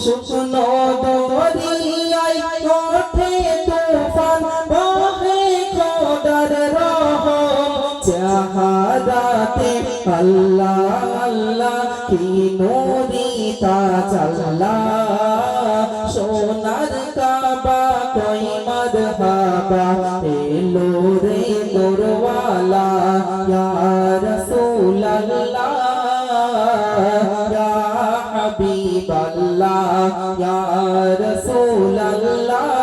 শুকনো দরিয়ায় ওঠে তুফান বহে খোদার রহম চেহারাতে আল্লাহ আল্লাহ কি নূরি তাজাল্লা সোনার কাবা কই মারহাবা এলো রে মোরওয়ালা ইয়া রাসূলুল্লাহ ইয়া হাবিবাল্লাহ ইয়া রাসূলুল্লাহ